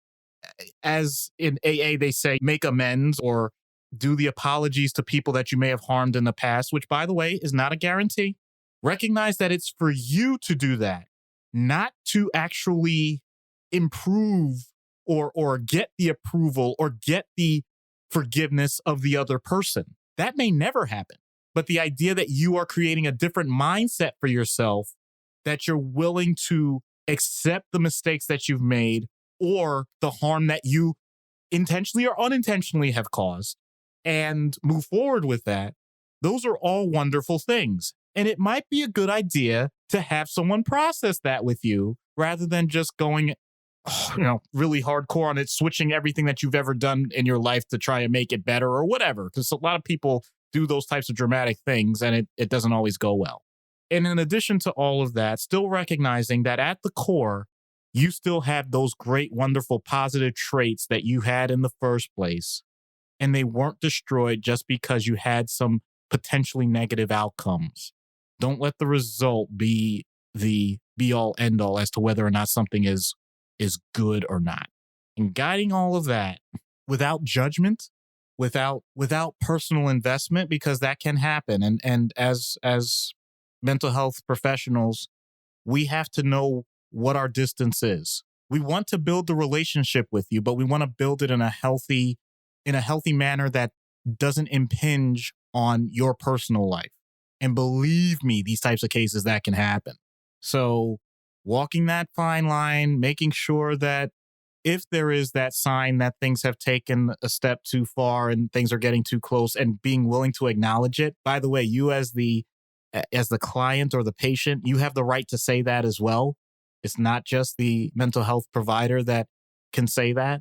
as in AA they say, make amends or do the apologies to people that you may have harmed in the past, which, by the way, is not a guarantee, recognize that it's for you to do that, not to actually improve or get the approval or get the forgiveness of the other person. That may never happen. But the idea that you are creating a different mindset for yourself, that you're willing to accept the mistakes that you've made or the harm that you intentionally or unintentionally have caused and move forward with that, those are all wonderful things. And it might be a good idea to have someone process that with you rather than just going, really hardcore on it, switching everything that you've ever done in your life to try and make it better or whatever. Because a lot of people do those types of dramatic things and it doesn't always go well. And in addition to all of that, still recognizing that at the core, you still have those great, wonderful, positive traits that you had in the first place. And they weren't destroyed just because you had some potentially negative outcomes. Don't let the result be the be-all, end-all as to whether or not something is good or not. And guiding all of that without judgment, without personal investment, because that can happen. And as mental health professionals, we have to know what our distance is. We want to build the relationship with you, but we want to build it in a healthy manner that doesn't impinge on your personal life. And believe me, these types of cases, that can happen. So walking that fine line, making sure that if there is that sign that things have taken a step too far and things are getting too close, and being willing to acknowledge it. By the way, you as the client or the patient, you have the right to say that as well. It's not just the mental health provider that can say that.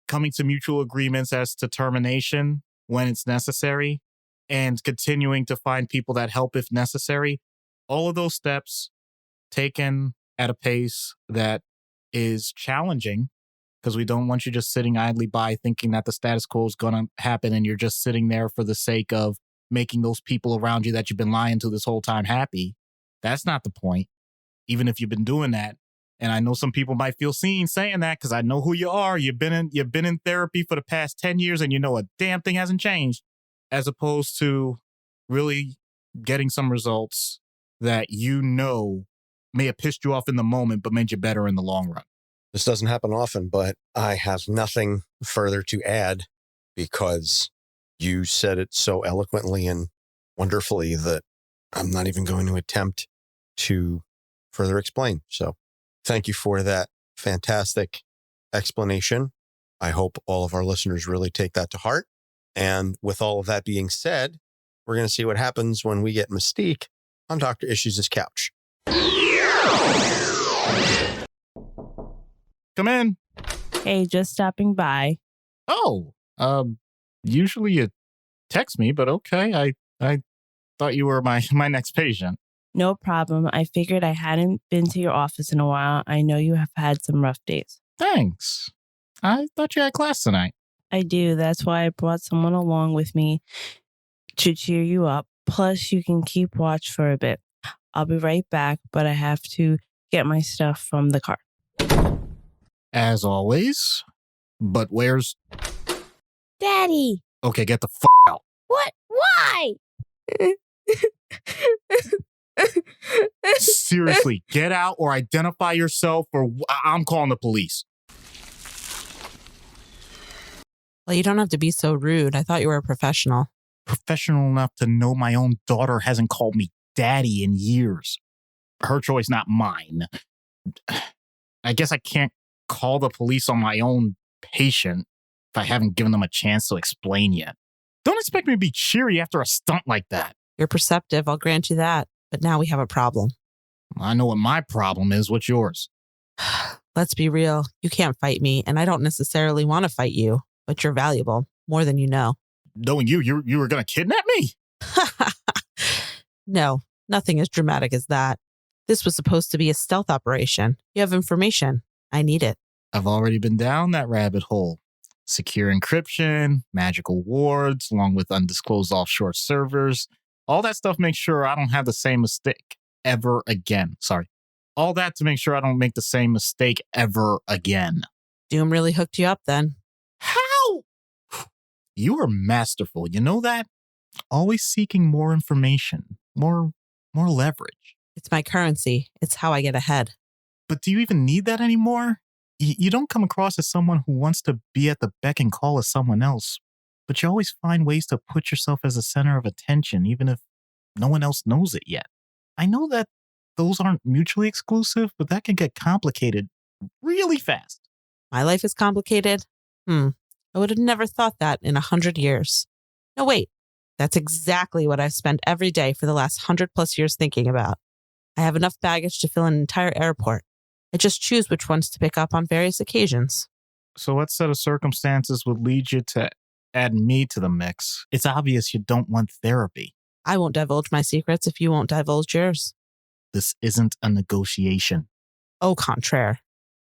Coming to mutual agreements as to termination when it's necessary, and continuing to find people that help if necessary. All of those steps taken at a pace that is challenging, because we don't want you just sitting idly by thinking that the status quo is going to happen and you're just sitting there for the sake of making those people around you that you've been lying to this whole time happy. That's not the point, even if you've been doing that. And I know some people might feel seen saying that because I know who you are. You've been in therapy for the past 10 years and you know a damn thing hasn't changed, as opposed to really getting some results that you know may have pissed you off in the moment, but made you better in the long run. This doesn't happen often, but I have nothing further to add because you said it so eloquently and wonderfully that I'm not even going to attempt to further explain. So thank you for that fantastic explanation. I hope all of our listeners really take that to heart. And with all of that being said, we're going to see what happens when we get Mystique on Dr. Issues' couch. Come in. Hey, just stopping by. Oh, Usually you text me, but okay. I thought you were my next patient. No problem. I figured I hadn't been to your office in a while. I know you have had some rough days. Thanks. I thought you had class tonight. I do. That's why I brought someone along with me to cheer you up. Plus, you can keep watch for a bit. I'll be right back, but I have to get my stuff from the car. As always. But where's... Daddy! Okay, get the out. What? Why? Seriously, get out or identify yourself or I'm calling the police. Well, you don't have to be so rude. I thought you were a professional. Professional enough to know my own daughter hasn't called me daddy in years. Her choice, not mine. I guess I can't call the police on my own patient if I haven't given them a chance to explain yet. Don't expect me to be cheery after a stunt like that. You're perceptive, I'll grant you that. But now we have a problem. I know what my problem is. What's yours? Let's be real. You can't fight me, and I don't necessarily want to fight you, but you're valuable, more than you know. Knowing you were going to kidnap me? No, nothing as dramatic as that. This was supposed to be a stealth operation. You have information. I need it. I've already been down that rabbit hole. Secure encryption, magical wards, along with undisclosed offshore servers. All that stuff makes sure I don't have the same mistake ever again. Sorry. All that to make sure I don't make the same mistake ever again. Doom really hooked you up then. How? You are masterful. You know that? Always seeking more information, more leverage. It's my currency. It's how I get ahead. But do you even need that anymore? You don't come across as someone who wants to be at the beck and call of someone else, but you always find ways to put yourself as a center of attention, even if no one else knows it yet. I know that those aren't mutually exclusive, but that can get complicated really fast. My life is complicated? I would have never thought that in 100 years. No, wait. That's exactly what I've spent every day for the last 100+ years thinking about. I have enough baggage to fill an entire airport. I just choose which ones to pick up on various occasions. So what set of circumstances would lead you to add me to the mix? It's obvious you don't want therapy. I won't divulge my secrets if you won't divulge yours. This isn't a negotiation. Au contraire.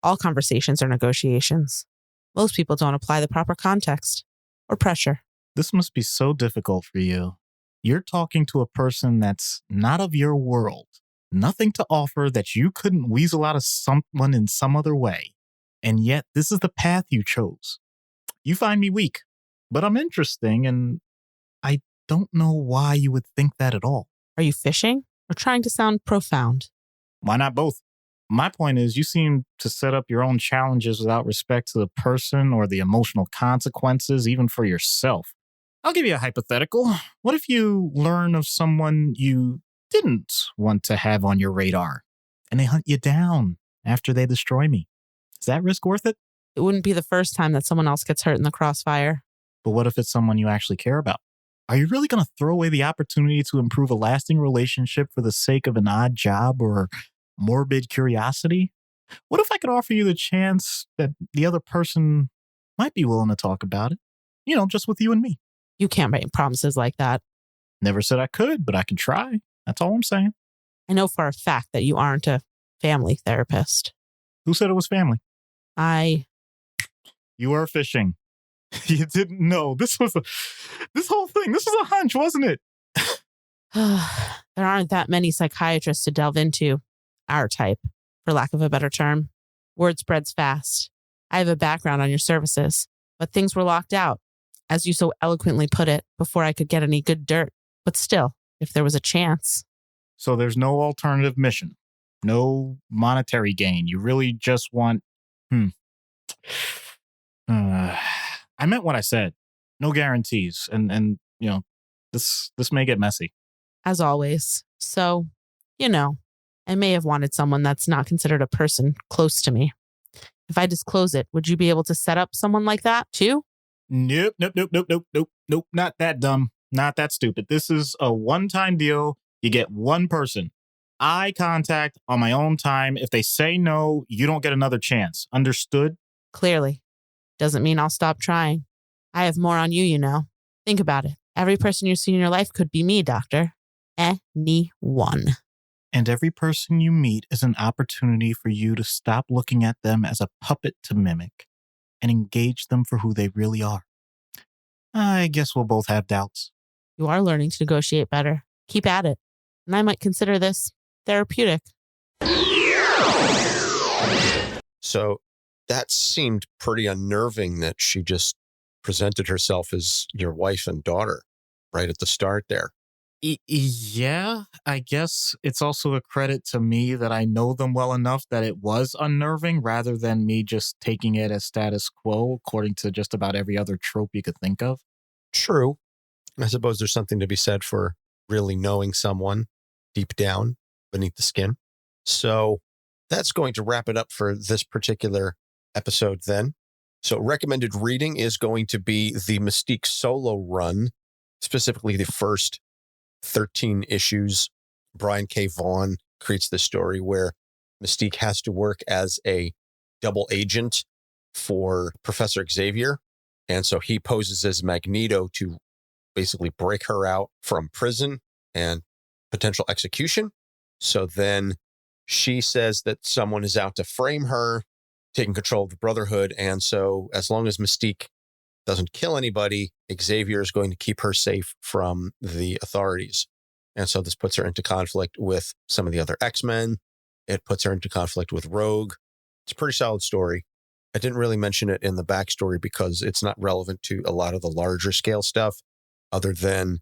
All conversations are negotiations. Most people don't apply the proper context or pressure. This must be so difficult for you. You're talking to a person that's not of your world. Nothing to offer that you couldn't weasel out of someone in some other way. And yet, this is the path you chose. You find me weak, but I'm interesting, and I don't know why you would think that at all. Are you fishing or trying to sound profound? Why not both? My point is, you seem to set up your own challenges without respect to the person or the emotional consequences, even for yourself. I'll give you a hypothetical. What if you learn of someone you didn't want to have on your radar, and they hunt you down after they destroy me? Is that risk worth it? It wouldn't be the first time that someone else gets hurt in the crossfire. But what if it's someone you actually care about? Are you really going to throw away the opportunity to improve a lasting relationship for the sake of an odd job or morbid curiosity? What if I could offer you the chance that the other person might be willing to talk about it? Just with you and me. You can't make promises like that. Never said I could, but I could try. That's all I'm saying. I know for a fact that you aren't a family therapist. Who said it was family? You were fishing. You didn't know. This whole thing, this was a hunch, wasn't it? There aren't that many psychiatrists to delve into our type, for lack of a better term. Word spreads fast. I have a background on your services, but things were locked out, as you so eloquently put it, before I could get any good dirt. But still, if there was a chance. So there's no alternative mission, no monetary gain. You really just want, I meant what I said. No guarantees. And this may get messy. As always. So, I may have wanted someone that's not considered a person close to me. If I disclose it, would you be able to set up someone like that too? Nope. Not that dumb. Not that stupid. This is a one-time deal. You get one person. Eye contact on my own time. If they say no, you don't get another chance. Understood? Clearly. Doesn't mean I'll stop trying. I have more on you, you know. Think about it. Every person you see in your life could be me, Doctor. Anyone. And every person you meet is an opportunity for you to stop looking at them as a puppet to mimic and engage them for who they really are. I guess we'll both have doubts. You are learning to negotiate better. Keep at it. And I might consider this therapeutic. So that seemed pretty unnerving that she just presented herself as your wife and daughter right at the start there. Yeah, I guess it's also a credit to me that I know them well enough that it was unnerving rather than me just taking it as status quo according to just about every other trope you could think of. True. I suppose there's something to be said for really knowing someone deep down beneath the skin. So that's going to wrap it up for this particular episode then. So recommended reading is going to be the Mystique solo run, specifically the first 13 issues. Brian K. Vaughan creates this story where Mystique has to work as a double agent for Professor Xavier. And so he poses as Magneto to basically break her out from prison and potential execution. So then she says that someone is out to frame her, taking control of the Brotherhood. And so as long as Mystique doesn't kill anybody, Xavier is going to keep her safe from the authorities. And so this puts her into conflict with some of the other X-Men. It puts her into conflict with Rogue. It's a pretty solid story. I didn't really mention it in the backstory because it's not relevant to a lot of the larger scale stuff other than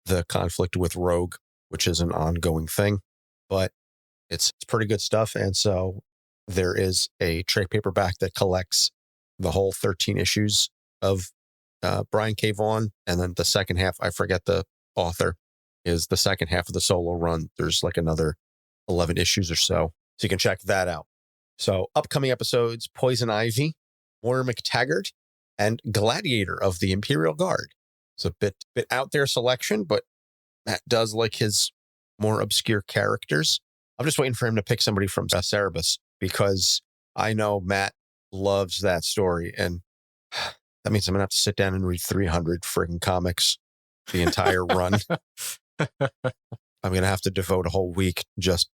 the conflict with Rogue, which is an ongoing thing. But it's pretty good stuff. And so there is a trade paperback that collects the whole 13 issues of Brian K. Vaughan. And then the second half, I forget the author, is the second half of the solo run. There's like another 11 issues or so. So you can check that out. So upcoming episodes, Poison Ivy, Warren McTaggart, and Gladiator of the Imperial Guard. It's a bit out there selection, but Matt does like his more obscure characters. I'm just waiting for him to pick somebody from Cerebus because I know Matt loves that story. And that means I'm going to have to sit down and read 300 friggin' comics, the entire run. I'm going to have to devote a whole week just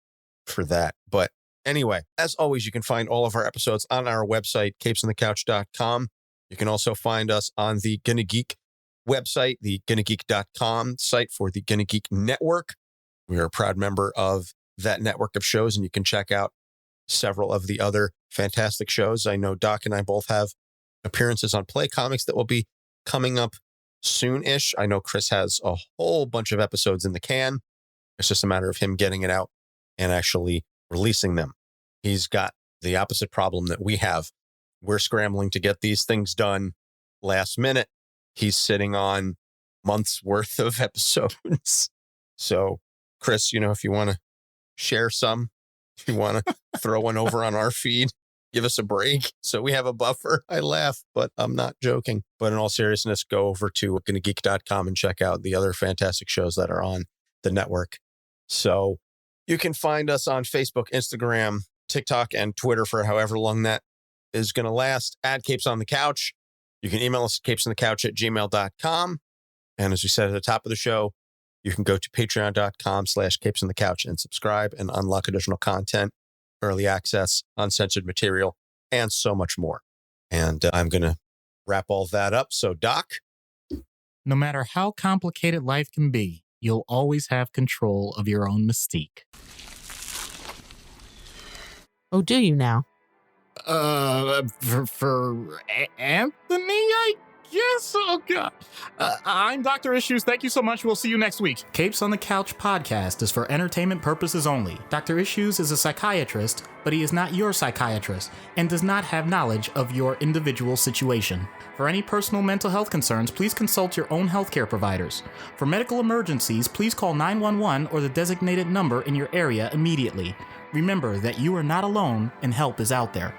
for that. But anyway, as always, you can find all of our episodes on our website, capesontheCouch.com. You can also find us on the Gonna Geek website, the GonnaGeek.com site for the Gonna Geek Network. We are a proud member of that network of shows, and you can check out several of the other fantastic shows. I know Doc and I both have appearances on Play Comics that will be coming up soon-ish. I know Chris has a whole bunch of episodes in the can. It's just a matter of him getting it out and actually releasing them. He's got the opposite problem that we have. We're scrambling to get these things done last minute. He's sitting on months worth of episodes. So, Chris, if you want to share some, if you want to throw one over on our feed, give us a break so we have a buffer. I laugh, but I'm not joking. But in all seriousness, go over to GonnaGeek.com and check out the other fantastic shows that are on the network. So you can find us on Facebook, Instagram, TikTok, and Twitter for however long that is going to last. At Capes on the Couch. You can email us at capesonthecouch@gmail.com. And as we said at the top of the show, you can go to patreon.com/capesonthecouch and subscribe and unlock additional content, early access, uncensored material, and so much more. And I'm going to wrap all that up. So, Doc? No matter how complicated life can be, you'll always have control of your own mystique. Oh, do you now? For Anthony, I guess? Oh, God. I'm Dr. Issues. Thank you so much. We'll see you next week. Capes on the Couch podcast is for entertainment purposes only. Dr. Issues is a psychiatrist, but he is not your psychiatrist and does not have knowledge of your individual situation. For any personal mental health concerns, please consult your own healthcare providers. For medical emergencies, please call 911 or the designated number in your area immediately. Remember that you are not alone and help is out there.